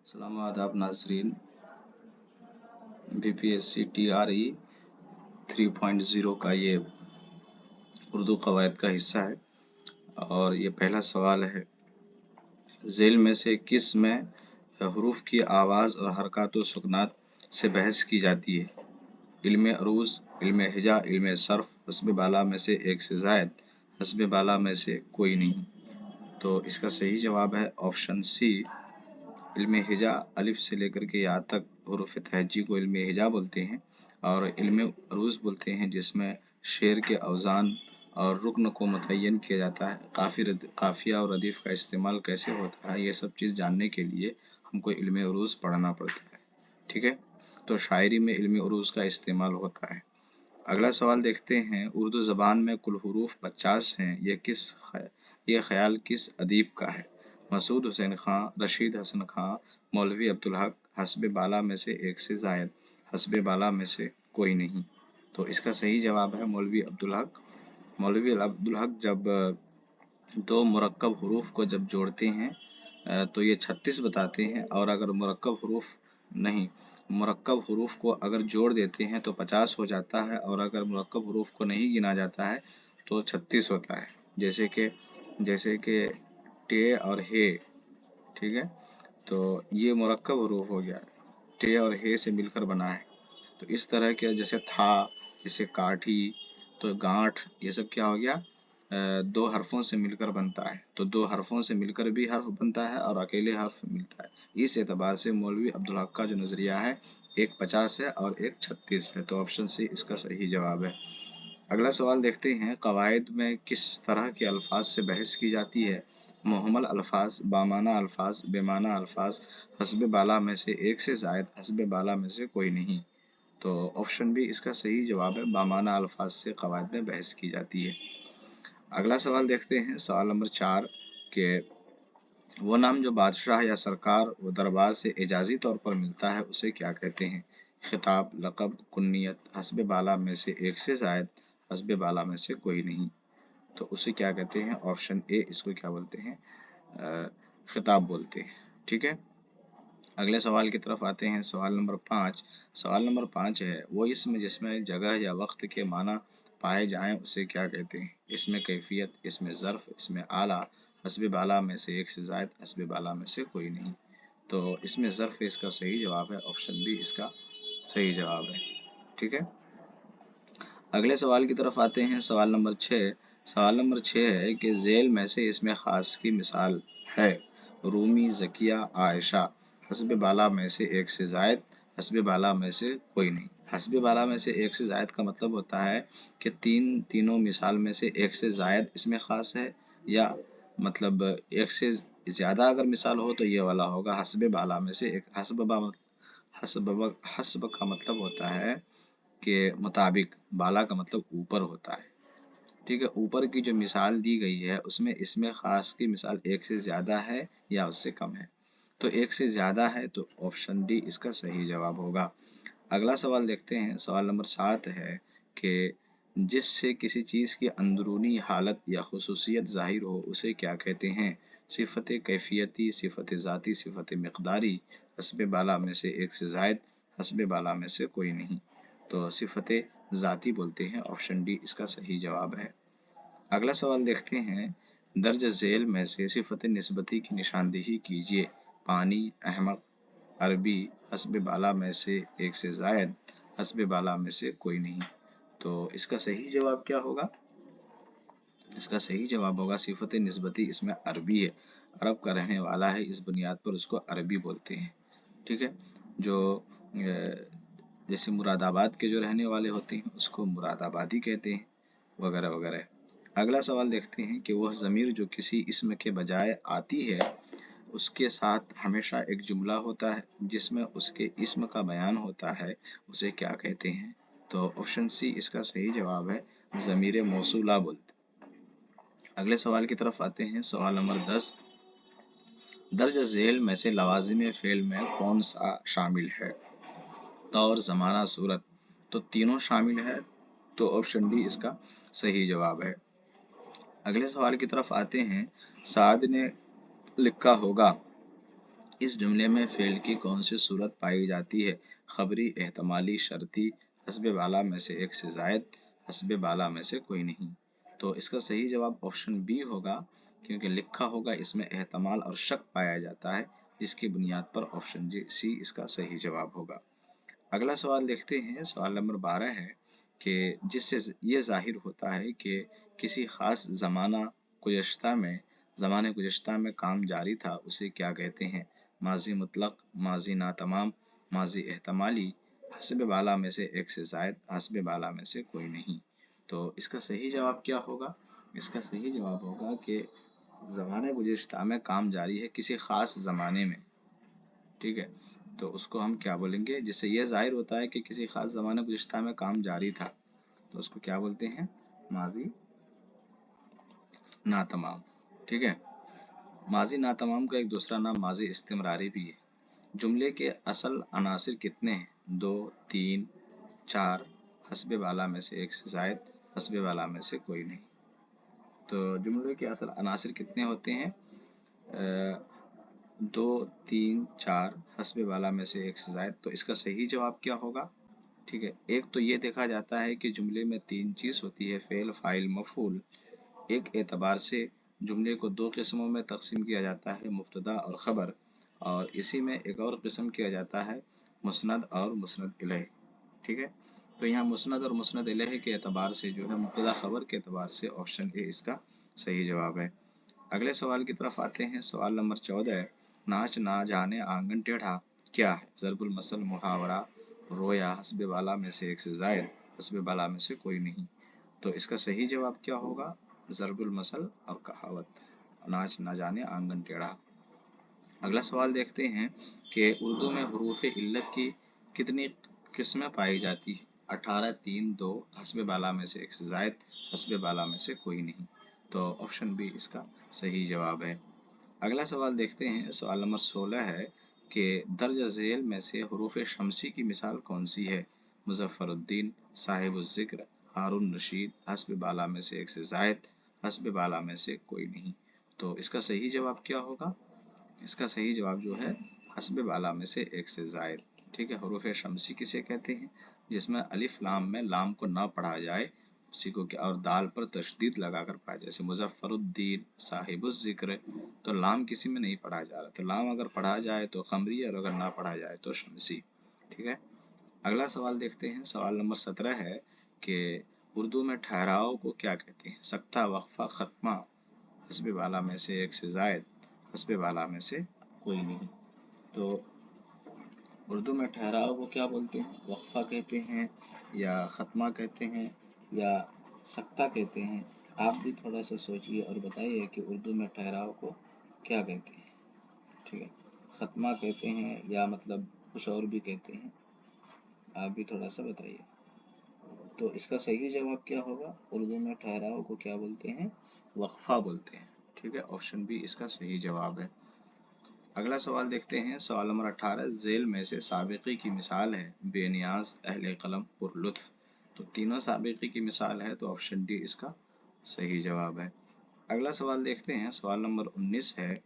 सलाम आदाब नाजरीन। BPSC TRE 3.0 का ये उर्दू कवायद का हिस्सा है और ये पहला सवाल है। झेल में से किस में हरूफ की आवाज़ और हरकत व सुकनात से बहस की जाती है? इल्म अरूज, इल्म हिजा, इल्म सर्फ, हस्ब बाला में से एक से ज़ायद, हस्ब बाला में से कोई नहीं। तो इसका सही जवाब है ऑप्शन सी, इल्म हिजा। अलिफ से लेकर के या तक हुरूफ तहज्जी को इल्म हिजा बोलते हैं और इल्म अरूज बोलते हैं, जिसमें शेर के अवज़ान और रुक्न को मुतय्यन किया जाता है। काफिया और रदीफ का इस्तेमाल कैसे होता है, ये सब चीज़ जानने के लिए हमको इल्म अरूज पढ़ना पड़ता है। ठीक है, तो शायरी में इल्म अरूज का इस्तेमाल होता है। अगला सवाल देखते हैं। उर्दू ज़बान में कुल हुरूफ 50 हैं, ये ख्याल किस अदीब का है? मसूद हुसैन खां, रशीद हसन खां, मौलवी अब्दुल हक, हस्ब बाला में से एक से ज़ायद, हस्ब बाला में से कोई नहीं। तो इसका सही जवाब है मौलवी अब्दुल हक। मौलवी अब्दुल हक जब दो मुरक्कब हुरूफ को जब जोड़ते हैं तो ये 36 बताते हैं, और अगर मुरक्कब हुरूफ को अगर जोड़ देते हैं तो 50 हो जाता है, और अगर मुरक्कब हुरूफ को नहीं गिना जाता है तो 36 होता है। जैसे कि टे और हे। ठीक है, तो ये मुरक्कब हुरूफ हो गया, टे और हे से मिलकर बना है। तो इस तरह के जैसे था, जैसे काठी, तो गांठ, ये सब क्या हो गया, दो हरफों से मिलकर बनता है। तो दो हरफों से मिलकर भी हर्फ बनता है और अकेले हर्फ मिलता है। इस एतबार से मौलवी अब्दुल हक का जो नजरिया है, एक 50 है और एक 36 है। तो ऑप्शन सी इसका सही जवाब है। अगला सवाल देखते हैं। कवायद में किस तरह के अल्फाज से बहस की जाती है? मुहम्मल अल्फाज, बामाना अल्फाज, बेमाना अल्फाज, हस्ब बाला में से एक से जायद, हस्ब बाला में से कोई नहीं। तो ऑप्शन बी इसका सही जवाब है, बामाना अल्फाज से कवायद में बहस की जाती है। अगला सवाल देखते हैं, सवाल नंबर 4 के वो नाम जो बादशाह या सरकार व दरबार से एजाजी तौर पर मिलता है उसे क्या कहते हैं? खिताब, लक़ब, कुन्नियत, हस्ब बाला में से एक से जायद, हस्ब बाला में से कोई नहीं। तो उसे क्या कहते हैं? ऑप्शन ए इसको क्या बोलते हैं? खिताब बोलते हैं। ठीक है, अगले सवाल की तरफ आते हैं। सवाल नंबर 5। सवाल नंबर 5 है, वो इसमें जिसमें जगह या वक्त के माना पाए जाएं उसे क्या कहते हैं? इसमें कैफियत, इसमें ज़र्फ, इसमें आला, हस्ब बाला में से एक से ज़ायद, हस्ब बाला में से कोई नहीं। तो इसमें ज़र्फ इसका सही जवाब है, ऑप्शन बी इसका सही जवाब है। ठीक है, अगले सवाल की तरफ आते हैं। सवाल नंबर 6। सवाल नंबर 6 है कि झेल में से इसमें खास की मिसाल है? रूमी, ज़किया, आयशा, हस्ब बाला में से एक से जायद, हस्ब बाला में से कोई नहीं। हस्ब बाला में से एक से जायद का मतलब होता है कि तीनों मिसाल में से एक से जायद इसमें खास है, या मतलब एक से ज़्यादा अगर मिसाल हो तो ये वाला होगा। हस्ब बाला में से एक, हस्ब का मतलब होता है के मुताबिक, बाला का मतलब ऊपर होता है। ठीक है, ऊपर की जो मिसाल दी गई है उसमें इसमें खास की मिसाल एक से ज्यादा है या उससे कम है। तो एक से ज्यादा है, तो ऑप्शन डी इसका सही जवाब होगा। अगला सवाल देखते हैं। सवाल नंबर 7 है कि जिससे किसी चीज की अंदरूनी हालत या खुसूसियत जाहिर हो उसे क्या कहते हैं? सिफत कैफियती, सिफत ज़ाती, सिफत मिक़दारी, हस्ब बाला में से एक से जायद, हस्ब बाला में से कोई नहीं। तो सिफत ज़ाती बोलते हैं, ऑप्शन डी इसका सही जवाब है। अगला सवाल देखते हैं। दर्ज झेल में से सिफत निस्बती की निशानदेही कीजिए। पानी, अहमक, अरबी, हस्ब बाला में से एक से जायद, हस्ब बाला में से कोई नहीं। तो इसका सही जवाब क्या होगा? इसका सही जवाब होगा सिफत निस्बती, इसमें अरबी है, अरब का रहने वाला है, इस बुनियाद पर उसको अरबी बोलते हैं। ठीक है, जो जैसे मुरादाबाद के जो रहने वाले होते हैं उसको मुरादाबादी कहते हैं, वगैरह वगैरह। अगला सवाल देखते हैं कि वह ज़मीर जो किसी इसम के बजाय आती है उसके साथ हमेशा एक जुमला होता है जिसमें उसके इसम का बयान होता है, उसे क्या कहते हैं? तो ऑप्शन सी इसका सही जवाब है, ज़मीर मौसूला बोलते। अगले सवाल की तरफ आते हैं। सवाल नंबर 10। दर्ज झेल में से लवाजिम फ़ेल में कौन सा शामिल है? तौर, ज़माना, सूरत। तो तीनों शामिल है, तो ऑप्शन डी इसका सही जवाब है। अगले सवाल की तरफ आते हैं। साद ने लिखा होगा इस जुमले में फेल की कौन सी सूरत पाई जाती है? खबरी, एहतमाली, शर्ती, हस्बे वाला में से एक से जायद, हस्बे वाला में से कोई नहीं। तो इसका सही जवाब ऑप्शन बी होगा, क्योंकि लिखा होगा इसमें एहतमाल और शक पाया जाता है, जिसकी बुनियाद पर ऑप्शन सी इसका सही जवाब होगा। अगला सवाल देखते हैं, सवाल नंबर 12 है कि जिससे ये जाहिर होता है कि किसी खास ज़माने गुज़श्ता में काम जारी था, उसे क्या कहते हैं? माज़ी मुतलक, माज़ी नातमाम, माज़ी एहतमाली, हस्बे वाला में से एक से ज़ायद, हस्बे वाला में से कोई नहीं। तो इसका सही जवाब क्या होगा? इसका सही जवाब होगा कि ज़माने गुज़श्ता में काम जारी है किसी खास ज़माने में, ठीक है, तो उसको हम क्या बोलेंगे? जिससे यह जाहिर होता है कि किसी खास ज़माने गुज़श्ता में काम जारी था, तो उसको क्या बोलते हैं? माज़ी नातमाम, ठीक है। माज़ी नातमाम का एक दूसरा नाम माज़ी इस्तिमरारी भी है। जुमले के असल अनासिर कितने हैं? 2, 3, 4, हस्बे वाला में से एक से ज़ायद, हस्बे वाला में से कोई नहीं। तो जुमले के असल अनासिर कितने होते हैं? 2, 3, 4, हस्बे वाला में से एक से ज़ायद। तो इसका सही जवाब क्या होगा? ठीक है, एक तो ये देखा जाता है कि जुमले में 3 चीज़ होती है, फ़ेल, फ़ाइल, मफ़ऊल। एक एतबार से जुमले को 2 किस्मों में तक़सीम किया जाता है, मुब्तदा और ख़बर, और इसी में एक और किस्म किया जाता है मुस्नद और मुस्नद इलैह, ठीक है। तो यहाँ मुस्नद और मुस्नद इलैह के एतबार से जो है, मुब्तदा ख़बर के एतबार से ऑप्शन ए इसका सही जवाब है। अगले सवाल की तरफ आते हैं, सवाल नंबर 14 है, नाच ना जाने आंगन टेढ़ा क्या है? ज़रबुल मसल, मुहावरा, रोया, हस्बे वाला में से एक से ज़ायद, हस्बे वाला में से कोई नहीं। तो इसका सही जवाब क्या होगा? ज़रबुल मसल और कहावत, नाच ना जाने आंगन टेढ़ा। अगला सवाल देखते हैं कि उर्दू में हरूफ इल्लत की कितनी किस्में पाई जाती है? 18, 3, 2, हस्बे वाला में से एक से ज़ायद, हस्बे वाला में से कोई नहीं। तो ऑप्शन बी इसका सही जवाब है। अगला सवाल देखते हैं, सवाल नंबर 16 है कि दर्ज झेल में से हरूफ शमसी की मिसाल कौन सी है? मुज़फ़्फ़रुद्दीन, साहिबुज़्ज़िक्र, हारून रशीद, हस्बे वाला में से एक से ज़ायद, हस्बे वाला में से कोई नहीं। तो इसका सही जवाब क्या होगा? इसका सही जवाब जो है, हस्बे वाला में से एक से ज़ायद, ठीक है। हरूफ शमसी किसे कहते हैं? जिसमें अलिफ लाम में लाम को ना पढ़ा जाए, उसी को क्या, और दाल पर तशदीद लगाकर पढ़ा जाए, जैसे मुज़फ़्फ़रुद्दीन, साहिबुज़्ज़िक्र। तो लाम किसी में नहीं पढ़ा जा रहा, तो लाम अगर पढ़ा जाए तो खमरी, और अगर ना पढ़ा जाए तो शमसी, ठीक है। अगला सवाल देखते हैं, सवाल नंबर 17 है कि उर्दू में ठहराव को क्या कहते हैं? सख्ता, वक्फा, खत्मा, हस्बे वाला में से एक से ज़ायद, हस्बे वाला में से कोई नहीं। तो उर्दू में ठहराव को क्या बोलते हैं? वक्फा कहते हैं, या ख़त्मा कहते हैं, या सख्ता कहते हैं? आप भी थोड़ा सा सोचिए और बताइए कि उर्दू में ठहराव को क्या कहते हैं, ठीक है। ख़त्मा कहते हैं या मतलब कुछ और भी कहते हैं? आप भी थोड़ा सा बताइए। तो इसका सही जवाब क्या होगा? उर्दू में ठहराव को क्या बोलते हैं? वक्फा बोलते हैं, ठीक है। ऑप्शन बी इसका सही जवाब है। अगला सवाल देखते हैं, सवाल नंबर 18, झेल में से साबिक़ी की मिसाल है? बेनियाज, अहले कलम, पुरलुत्फ। तो तीनों साबिक़ी की मिसाल है, तो ऑप्शन डी इसका सही जवाब है। अगला सवाल देखते हैं, सवाल नंबर 19 है,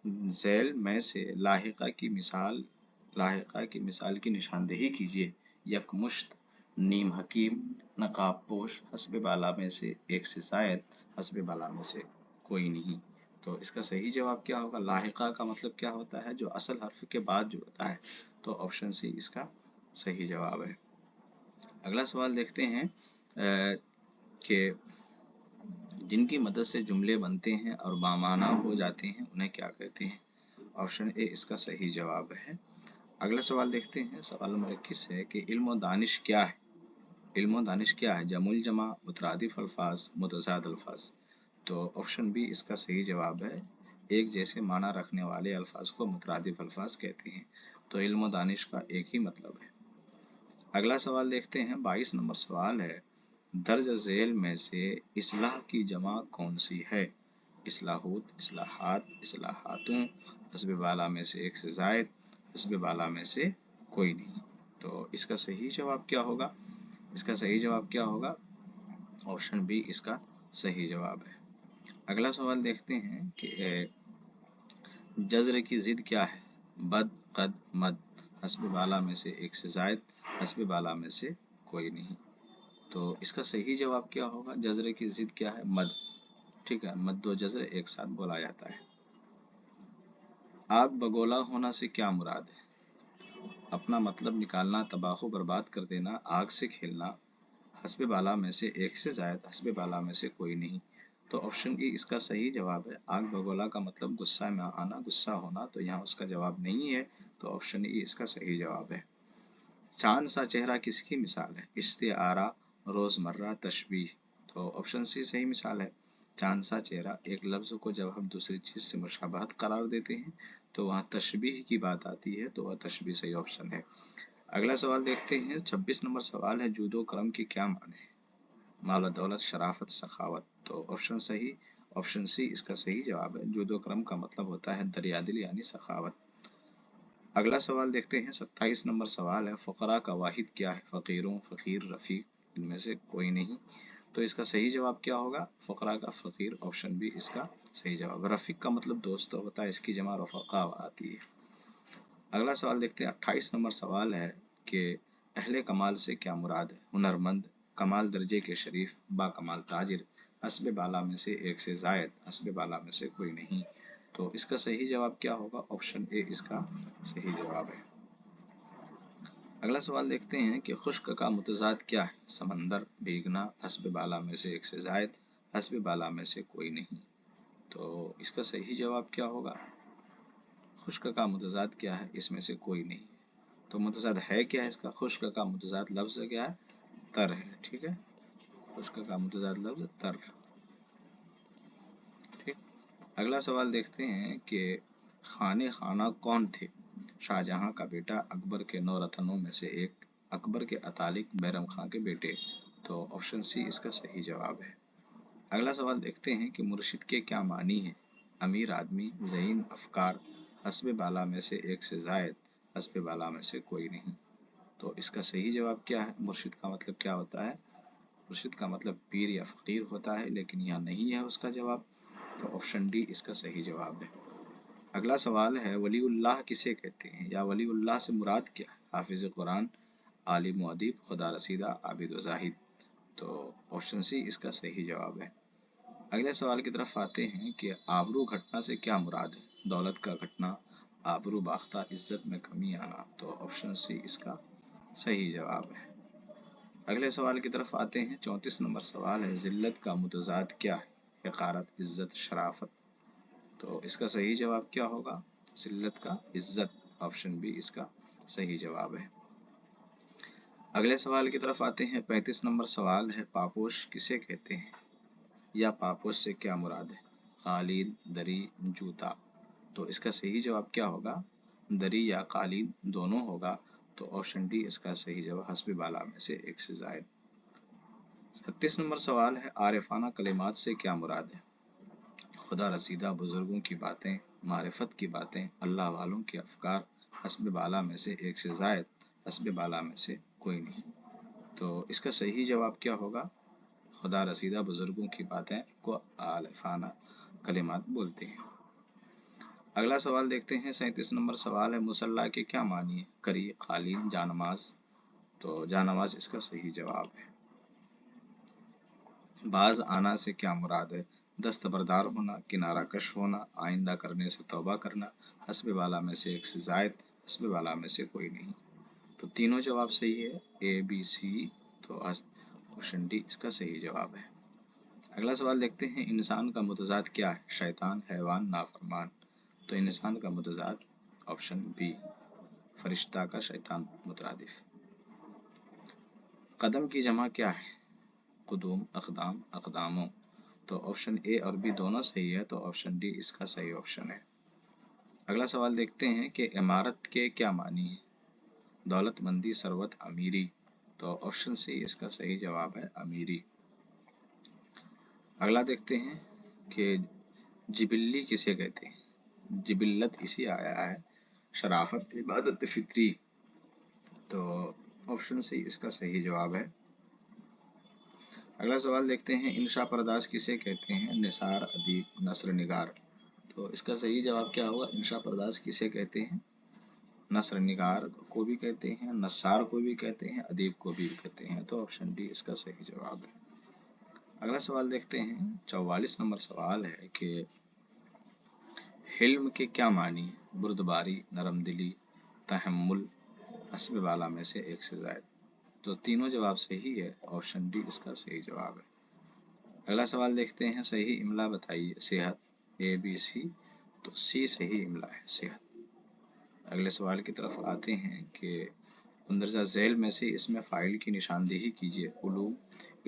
झेल में से लाहिका की मिसाल की निशानदेही कीजिए। यकमुश्त, नीम हकीम, नकाबपोश, हस्बे बाला में से एक से ज़ायद, हस्बे बाला में से कोई नहीं। तो इसका सही जवाब क्या होगा? लाहिका का मतलब क्या होता है? जो असल हर्फ के बाद जो होता है। तो ऑप्शन सी इसका सही जवाब है। अगला सवाल देखते हैं कि जिनकी मदद से जुमले बनते हैं और बामाना हो जाते हैं, उन्हें क्या कहते हैं? ऑप्शन ए इसका सही जवाब है। अगला सवाल देखते हैं, सवाल नंबर 21 है कि इल्म और दानिश क्या है? इल्म और दानिश क्या है? जमुल जमा, मुतरादिफ अल्फाज, मुतज़ाद अल्फाज। तो ऑप्शन बी इसका सही जवाब है। एक जैसे माना रखने वाले अल्फाज को मुतरादिफ अल्फाज कहते हैं। तो इल्म और दानिश का एक ही मतलब है। अगला सवाल देखते हैं, 22 नंबर सवाल है, दर्ज झेल में से इस्लाह की जमा कौन सी है? इस्लाहूत, इस्लाहात, इस्लाहातुं, हस्बे वाला में से एक से ज़ायद, हस्बे वाला में से कोई नहीं। तो इसका सही जवाब क्या होगा? इसका सही जवाब क्या होगा? ऑप्शन बी इसका सही जवाब है। अगला सवाल देखते हैं कि जज़र की ज़िद क्या है? बद, कद, मद, हस्ब बाला में से एक से जायद, हस्ब बाला में से कोई नहीं। तो इसका सही जवाब क्या होगा? जज़र की ज़िद क्या है? मद। ठीक है, मद व जज़र एक साथ बोला जाता है। आग बगोला होना से क्या मुराद है? अपना मतलब निकालना, तबाह बर्बाद कर देना, आग से खेलना, हस्ब बाला में से एक से जायद, हस्ब बाला में से कोई नहीं। तो ऑप्शन ई इसका सही जवाब है। आग बगोला का मतलब गुस्सा में आना, गुस्सा होना, तो यहाँ उसका जवाब नहीं है, तो ऑप्शन ई इसका सही जवाब है। चांद सा चेहरा किसकी मिसाल है? इस्तिआरा, रोजमर्रा, तशबीह। तो ऑप्शन सी सही मिसाल है। चांद सा चेहरा, एक लफ्ज को जब हम दूसरी चीज से मुशाबहत करार देते हैं तो वहाँ तशबीह की बात आती है, तो वह तशबीह सही ऑप्शन है। अगला सवाल देखते हैं। 26 नंबर सवाल है, जूदो करम की क्या माने? माल दौलत, शराफत, सखावत। तो ऑप्शन सही, ऑप्शन सी इसका सही जवाब है। जूदो करम का मतलब होता है दरियादिल यानी सखावत। अगला सवाल देखते हैं। 27 नंबर सवाल है, फ़क़रा का वाहिद क्या है? फ़कीरों, फ़कीर, रफ़ीक, इनमें से कोई नहीं। तो इसका सही जवाब क्या होगा? फ़क़रा का फ़कीर, ऑप्शन बी इसका सही जवाब। रफ़ीक का मतलब दोस्त होता है, इसकी जमा रफ़क़ा आती है। अगला सवाल देखते हैं। 28 नंबर सवाल है कि अहले कमाल से क्या मुराद है? हुनरमंद, कमाल दर्जे के शरीफ, बाकमाल ताजिर, हस्ब बाला में से एक से जायद, हस्ब बाला में से कोई नहीं। तो इसका सही जवाब क्या होगा? ऑप्शन ए इसका सही जवाब है। अगला सवाल देखते हैं कि खुश्क का मुतज़ाद क्या है? समंदर, भीगना, हस्ब बाला में से एक से जायद, हस्ब बाला में से कोई नहीं। तो इसका सही जवाब क्या होगा? खुश्क का मुतज़ाद क्या है? इसमें से कोई नहीं। तो मुतज़ाद है क्या है इसका? खुश्क का मुतज़ाद लफ्ज़ क्या है? तर है। ठीक है, खुश्क का मुतज़ाद लफ्ज़ तर। ठीक। अगला सवाल देखते हैं कि खाने खाना कौन थे? शाहजहां का बेटा, अकबर के 9 रतनों में से एक, अकबर के अतालिक, बैरम खां के बेटे। तो ऑप्शन सी इसका सही जवाब है। अगला सवाल देखते हैं कि मुर्शिद के क्या मानी है? अमीर आदमी, ज़हीन अफकार, हस्ब बाला में से एक से जायद, हस्ब बाला में से कोई नहीं। तो इसका सही जवाब क्या है? मुर्शिद का मतलब क्या होता है? मुर्शिद का मतलब पीर या फ़कीर होता है, लेकिन यहाँ नहीं है उसका जवाब, तो ऑप्शन डी इसका सही जवाब है। अगला सवाल है, वलीउल्लाह किसे कहते हैं या वलीउल्लाह से मुराद क्या है? हाफिज़ कुरान, आलिम व अदीब, खुदा रसीदा, आबिद व ज़ाहिद। तो ऑप्शन सी इसका सही जवाब है। अगले सवाल की तरफ आते हैं कि आबरू घटना से क्या मुराद है? दौलत का घटना, आबरू बाख्ता, इज्जत में कमी आना। तो ऑप्शन सी इसका सही जवाब है। अगले सवाल की तरफ आते हैं। 34 नंबर सवाल है, जिल्लत का मुतज़ाद क्या है? हक़ारत, इज्जत, शराफत। तो इसका सही जवाब क्या होगा? जिल्लत का इज्जत, ऑप्शन बी इसका सही जवाब है। अगले सवाल की तरफ आते हैं। 35 नंबर सवाल है, पापोश किसे कहते हैं या पापोश से क्या मुराद है? कालीन, दरी, जूता। तो इसका सही जवाब क्या होगा? दरी या कालीन दोनों होगा, तो ऑप्शन डी इसका सही जवाब, हस्ब बाला में से एक से जायद। 36 नंबर सवाल है, आरिफाना कलिमात से क्या मुराद है? खुदा रसीदा, बुजुर्गों की बातें, मारिफत की बातें, अल्लाह वालों के अफकार, हस्ब बाला में से एक से जायद, हस्ब बाला में से कोई नहीं। तो इसका सही जवाब क्या होगा? खुदा रसीदा, बुजुर्गों की बातें को आरिफाना कलिमात बोलते हैं। अगला सवाल देखते हैं। 37 नंबर सवाल है, मुसल्ला के क्या मानी है? करी, कालीन, जानमाज। तो जानमाज इसका सही जवाब है। बाज आना से क्या मुराद है? दस्तबरदार होना, किनारा कश होना, आइंदा करने से तौबा करना, हस्ब बाला में से एक से जायद, हस्ब बाला में से कोई नहीं। तो तीनों जवाब सही है, ए बी सी। तो ऑप्शन डी इसका सही जवाब है। अगला सवाल देखते हैं। इंसान का मुतज़ाद क्या है? शैतान, हैवान, नाफरमान। तो इंसान का मुतज़ाद ऑप्शन बी, फरिश्ता का शैतान मुतरादिफ। कदम की जमा क्या है? कुदूम, अक़दाम, अक़दामों। तो ऑप्शन ए और बी दोनों सही है, तो ऑप्शन डी इसका सही ऑप्शन है। अगला सवाल देखते हैं कि इमारत के क्या मानी है? दौलतमंदी, सरवत, अमीरी। तो ऑप्शन सी इसका सही जवाब है, अमीरी। अगला देखते हैं कि जिबिल्ली किसे कहते हैं? जिबिल्लत इसी आया है। शराफत, इबादत फित्री। तो ऑप्शन सी इसका सही जवाब है। अगला सवाल देखते हैं। इंशा पर्दास किसे कहते हैं? निसार, अदीब, नस्र, निगार। तो इसका सही जवाब क्या होगा? इंशा पर्दास किसे कहते हैं? नस्र निगार को भी कहते हैं, नस्सार को भी कहते हैं, अदीब को भी कहते हैं। तो ऑप्शन डी इसका सही जवाब है। अगला सवाल देखते हैं। 44 नंबर सवाल है कि हिल्म के क्या मानी? बुर्दबारी, नरमदिली, तहम्मुल, हस्ब वाला में से एक से ज्यादा। तो तीनों जवाब सही है, ऑप्शन डी इसका सही जवाब है। अगला सवाल देखते हैं। सही इमला बताइए। सेहत, ए बी सी। तो सी सही इमला है, सेहत। अगले सवाल की तरफ आते हैं कि मंदरजा झैल में से इसमें फाइल की निशानदेही कीजिए। उलूम,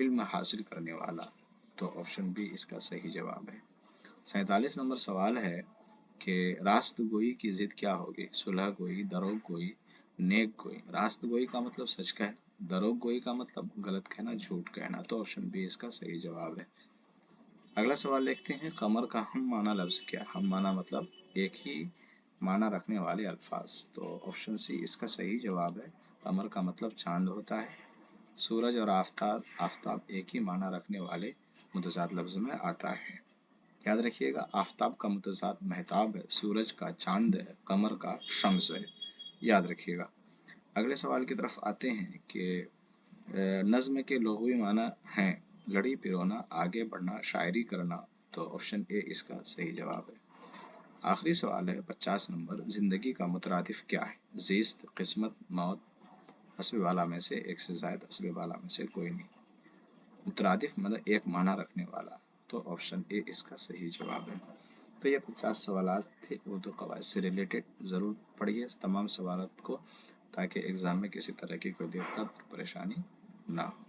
इल्म हासिल करने वाला। तो ऑप्शन बी इसका सही जवाब है। 47 नंबर सवाल है कि रास्त गोई की जिद क्या होगी? सुलह गोई, दरोग गोई, नेक गोई। रास्त गोई का मतलब सच कहना, दरोग गोई का मतलब गलत कहना, झूठ कहना। तो ऑप्शन बी इसका सही जवाब है। अगला सवाल देखते हैं। कमर का हम माना लफ्ज क्या? हम माना मतलब एक ही माना रखने वाले अल्फाज। तो ऑप्शन सी इसका सही जवाब है। कमर का मतलब चांद होता है। सूरज और आफ्ताब, आफ्ताब एक ही माना रखने वाले मुतजाद लफ्ज में आता है। याद रखिएगा, आफ्ताब का मुतजाद महताब है, सूरज का चांद है, कमर का शम्स है। याद रखिएगा। अगले सवाल की तरफ आते हैं कि नज्म के लुग़वी माना हैं लड़ी पिरोना, आगे बढ़ना, शायरी करना। तो ऑप्शन ए इसका सही जवाब है। आखिरी सवाल है 50 नंबर। जिंदगी का मुतरादिफ क्या है? ज़िस्त, किस्मत, मौत, हस्ब वाला में से एक से ज़ायद, हस्ब वाला में से कोई नहीं। मुतरादिफ मतलब एक माना रखने वाला। तो ऑप्शन ए इसका सही जवाब है। तो ये 50 सवालात थे उर्दू कवायद से रिलेटेड। ज़रूर पढ़िए तमाम सवालात को, ताकि एग्ज़ाम में किसी तरह की कोई दिक्कत और परेशानी ना हो।